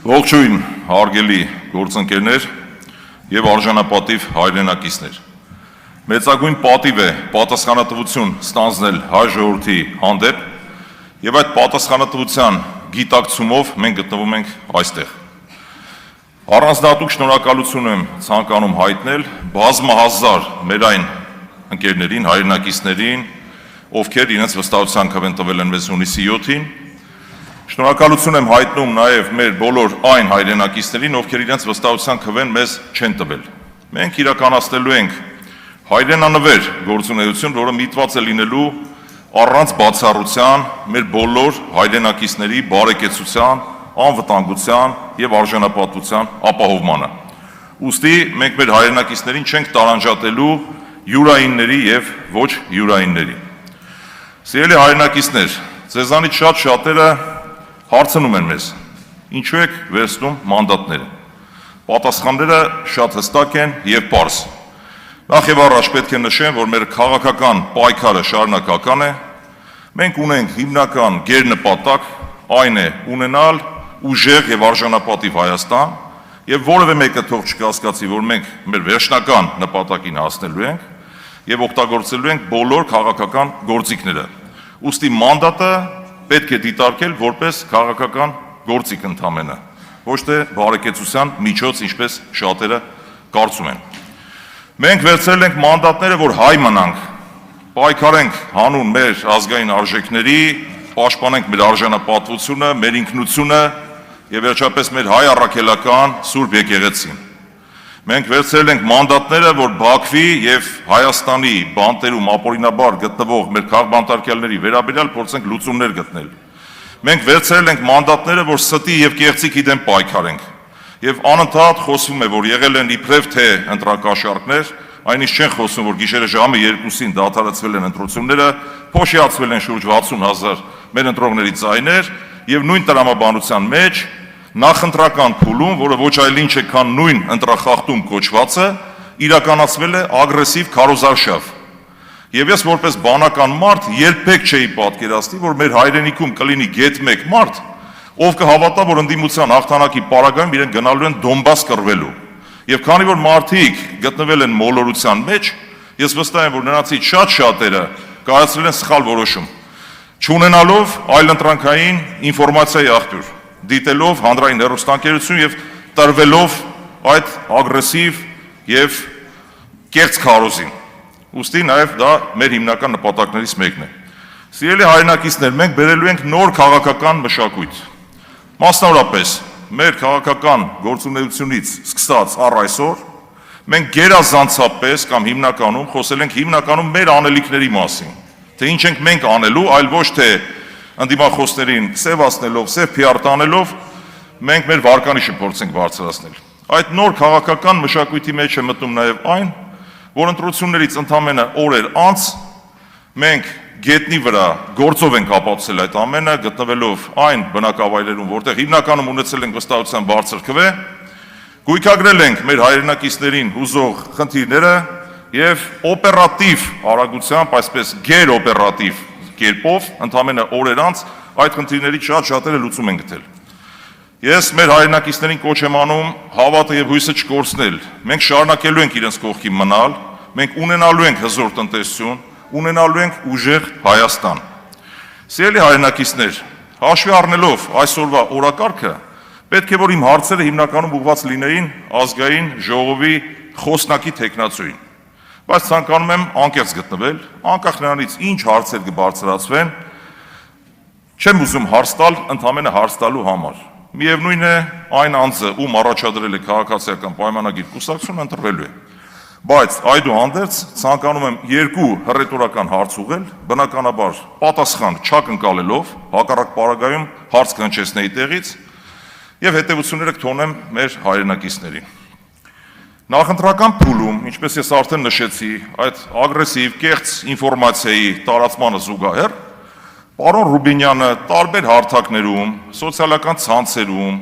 Ողջույն, հարգելի գործընկերներ եւ արժանապատիվ հայրենակիցներ։ Մեծագույն պատիվ է պատասխանատվություն ստանձնել հայ ժողովրդի հանդեպ եւ այդ պատասխանատվության գիտակցումով մենք գտնվում ենք այստեղ։ Առանձնահատուկ շնորհակալություն եմ ցանկանում հայտնել բազմահազար մեր այն ընկերներին, հայրենակիցներին, ովքեր իրենց վստահության քվեն տվել են մեզ հունիսի 7-ին։ Շնորհակալություն եմ հայտնում նաև մեր բոլոր այն հայրենակիցներին, ովքեր իրենց վստահության քվեն մեզ չեն տվել։ Մենք իրականացնելու ենք հայրենանվեր գործունեություն, որը միտված է լինելու առանց բացառության մեր բոլոր հայրենակիցների բարեկեցության, անվտանգության եւ արժանապատվության ապահովմանը։ Ուստի մենք մեր հայրենակիցներին չենք տարանջատելու յուրայինների եւ ոչ յուրայինների։ Սիրելի հայրենակիցներ, ձեզանից շատերը հարցնում են մեզ, ինչու եք վերցնում մանդատները։ Պատասխանները շատ հստակ են եւ պարզ։ Նախ եւ առաջ պետք է նշեմ, որ մեր քաղաքական պայքարը շարունակական է։ Մենք ունենք հիմնական գերնպատակ, այն է ունենալ ուժեղ եւ արժանապատիվ Հայաստան, եւ որևէ մեկը թող չկասկածի, որ մենք մեր վերջնական նպատակին հասնելու ենք եւ օգտագործելու ենք բոլոր քաղաքական գործիքները։ Ուստի մանդատը պետք է դիտարկել որպես քաղաքական գործիք ընդամենը, ոչ թե բարեկեցության միջոց, ինչպես շատերը կարծում են։ Մենք վերցրել ենք մանդատները, որ հայ մնանք, պայքարենք հանուն մեր ազգային արժեքների, պաշտպանենք մեր արժանապատվությունը, մեր ինքնությունը եւ վերջապես մեր հայ առաքելական Սուրբ եկեղեցին։ Մենք վերցրել ենք մանդատները, որ Բաքվի եւ Հայաստանի բանտերում ապօրինաբար գտնվող մեր քաղբանտարկյալների վերաբերյալ փորձենք լուծումներ գտնել։ Մենք վերցրել ենք մանդատները, որ ստի եւ կեղծիքի դեմ պայքարենք։ Եվ անընդհատ խոսվում է, որ եղել են իբրև թե ընտրակաշառքներ, այնինչ չեն խոսում, որ գիշերը ժամը 2-ին դադարեցվել են ընտրությունները, փոշիացվել են շուրջ 60,000 մեր ընտրողների ձայներ եւ նույն տրամաբանության մեջ նախընտրական փուլում, որը ոչ այլ ինչ է, քան նույն ընտրախախտում կոչվածը, իրականացվել է ագրեսիվ քարոզարշավ։ Եվ ես որպես բանական մարդ երբեք չէի պատկերացնի, որ մեր հայրենիքում կլինի գեթ մեկ մարդ, ով կհավատա, որ ընդդիմության հաղթանակի պարագայում իրեն գնալու են Դոնբաս կռվելու։ Եվ քանի որ մարդիկ գտնվել են մոլորության մեջ, ես վստահ եմ, որ նրանցից շատերը կայացրել են սխալ որոշում, չունենալով այլընտրանքային ինֆորմացիայի աղբյուր, դիտելով հանրային հեռուստաընկերություն եւ տրվելով այդ ագրեսիվ եւ կեղծ քարոզին։ Ուստի նաեւ դա մեր հիմնական նպատակներից մեկն է։ Սիրելի հայրենակիցներ, մենք բերելու ենք նոր քաղաքական մշակույթ։ Մասնավորապես, մեր քաղաքական գործունեությունից սկսած առ այսօր մենք գերազանցապես կամ հիմնականում խոսել ենք հիմնականում մեր անելիքների մասին, թե ինչ ենք մենք անելու, այլ ոչ թե ընդդիմախոսներին սևացնելով, սև PR տանելով, մենք մեր վարկանիշը փորձենք բարձրացնել։ Այդ նոր քաղաքական մշակույթի մեջ է մտնում նաև այն, որ ընտրություններից ընդամենը օրեր անց մենք գետնի վրա գործով ենք ապացուցել այդ ամենը, գտնվելով այն բնակավայրերում, որտեղ հիմնականում ունեցել ենք վստահության բարձր քվե, գույքագրել ենք մեր հայրենակիցներին հուզող խնդիրները եւ օպերատիվ արագությամբ, այսպես գերօպերատիվ կերպով ընդամենը օրեր անց այդ խնդիրների շատերը լուծում են գտել։ Ես մեր հայրենակիցներին կոչ եմ անում հավատը եւ հույսը չկորցնել։ Մենք շարունակելու ենք իրենց կողքի մնալ, մենք ունենալու ենք հզոր տնտեսություն, ունենալու ենք ուժեղ Հայաստան։ Սիրելի հայրենակիցներ, հաշվի առնելով այսօրվա օրակարգը, պետք է որ իմ հարցերը հիմնականում ուղղված լինեին ազգային ժողովի խոսնակի տեխնացուին։ Բայց ցանկանում եմ անկեղծ գտնվել, անկախ նրանից ինչ հարցեր կբարձրացվեն, չեմ ուզում հարց տալ ընդամենը հարց տալու համար։ Միևնույն է, այն անձը, ում առաջադրել է քաղաքացիական պայմանագիր կուսակցությունը, ընտրվելու է։ Բայց այդուհանդերձ ցանկանում եմ երկու հռետորական հարց ուղղել, բնականաբար պատասխան չակնկալելով, հակառակ պարագայում հարց կհնչեցնեի տեղից եւ հետեւությունները կթողնեմ մեր հայրենակիցներին։ Նախընտրական փուլում, ինչպես ես արդեն նշեցի, այդ ագրեսիվ կեղծ ինֆորմացիայի տարածմանը զուգահեռ, պարոն Ռուբինյանը տարբեր հարթակներում, սոցիալական ցանցերում,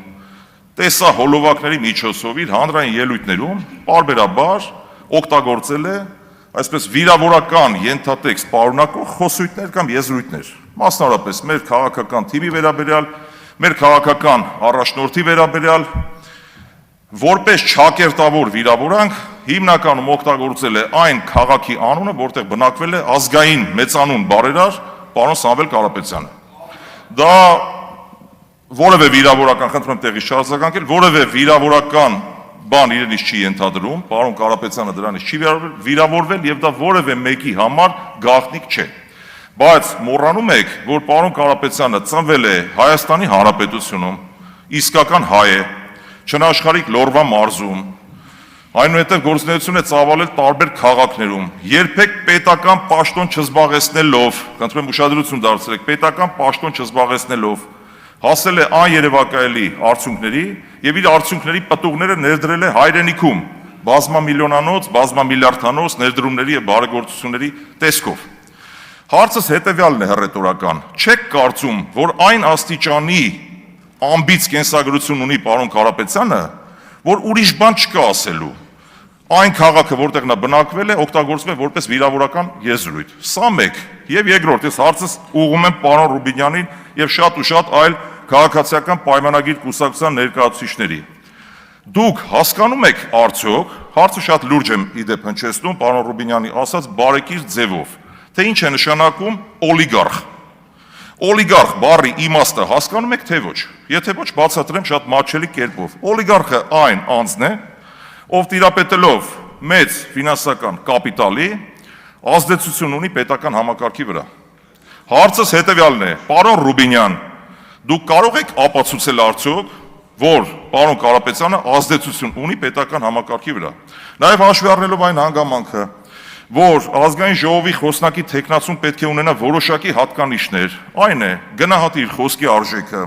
տեսահոլովակների միջոցով իր հանրային ելույթներում պարբերաբար օգտագործել է այսպես վիրավորական ենթատեքստ պարունակող խոսույթներ կամ եզրույթներ, մասնավորապես մեր քաղաքական թիմի վերաբերյալ, մեր քաղաքական առաջնորդի վերաբերյալ որպես չակերտավոր վիրավորանք հիմնականում օգտագործել է այն քաղաքի անունը, որտեղ բնակվել է ազգային մեծանուն բարերար պարոն Սամվել Կարապետյանը։ Դա որևէ վիրավորական, խնդրում եմ տեղից չարձագանքել, որևէ վիրավորական բան իրենից չի ենթադրում, պարոն Կարապետյանը դրանից չի վիրավորվել եւ դա որևէ մեկի համար գաղտնիք չէ։ Բայց մոռանում եք, որ պարոն Կարապետյանը ծնվել է Հայաստանի Հանրապետությունում, իսկական հայ է, չնաշխարհիկ Լոռվա մարզում, այնուհետև գործունեություն է ծավալել տարբեր քաղաքներում, երբեք պետական պաշտոն չզբաղեցնելով, խնդրում եմ ուշադրություն դարձրեք, պետական պաշտոն չզբաղեցնելով, հասել է աներևակայելի արդյունքների եւ իր արդյունքների պտուղները ներդրել է հայրենիքում, բազմամիլիոնանոց, բազմամիլիարդանոց ներդրումների եւ բարեգործությունների տեսքով։ Հարցս հետեւյալն է հռետորական. չեք կարծում, որ այն աստիճանի ամբից կենսագրություն ունի պարոն Կարապետյանը, որ ուրիշ բան չկա ասելու։ Այն քաղաքը, որտեղ նա բնակվել է, օգտագործվում է որպես վիրավորական եզրույթ։ Սա մեկ։ Եվ երկրորդ, ես հարցս ուղղում եմ պարոն Ռուբինյանին եւ շատ ու շատ այլ քաղաքացիական պայմանագիր կուսակցության ներկայացուցիչների։ Դուք հասկանում եք արդյոք, հարցը շատ լուրջ եմ իդեպ հնչեցնում պարոն Ռուբինյանի ասած բարեկիր ձևով, թե ինչ է նշանակում օլիգարխ։ Օլիգարխ բառի իմաստը հասկանում եք թե ոչ։ Եթե ոչ, բացատրեմ շատ մատչելի կերպով։ Օլիգարխը այն անձն է, ով տիրապետելով մեծ ֆինանսական կապիտալի ազդեցություն ունի պետական համակարգի վրա։ Հարցս հետևյալն է. պարոն Ռուբինյան, դուք կարող եք ապացուցել արդյոք, որ պարոն Կարապետյանը ազդեցություն ունի պետական համակարգի վրա։ Նաև հաշվի առնելով այն հանգամանքը, որ ազգային ժողովի խոսնակի թեկնածուն պետք է ունենա որոշակի հատկանիշներ, այն է գնահատի իր խոսքի արժեքը,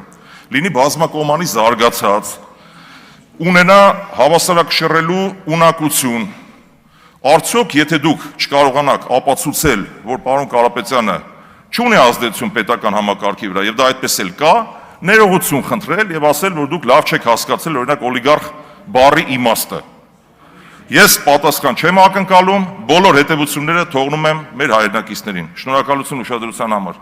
լինի բազմակողմանի զարգացած, ունենա հավասարակշռելու ունակություն։ Արդյոք եթե դուք չկարողանաք ապացուցել, որ պարոն Կարապետյանը չունի ազդեցություն պետական համակարգի վրա եւ դա այդպես էլ կա, ներողություն խնդրել եւ ասել, որ դուք լավ չեք հասկացել օրինակ օլիգարխ բառի իմաստը։ Ես պատասխան չեմ ակնկալում, բոլոր հետևությունները թողնում եմ մեր հայրենակիցներին։ Շնորհակալություն ուշադրության համար։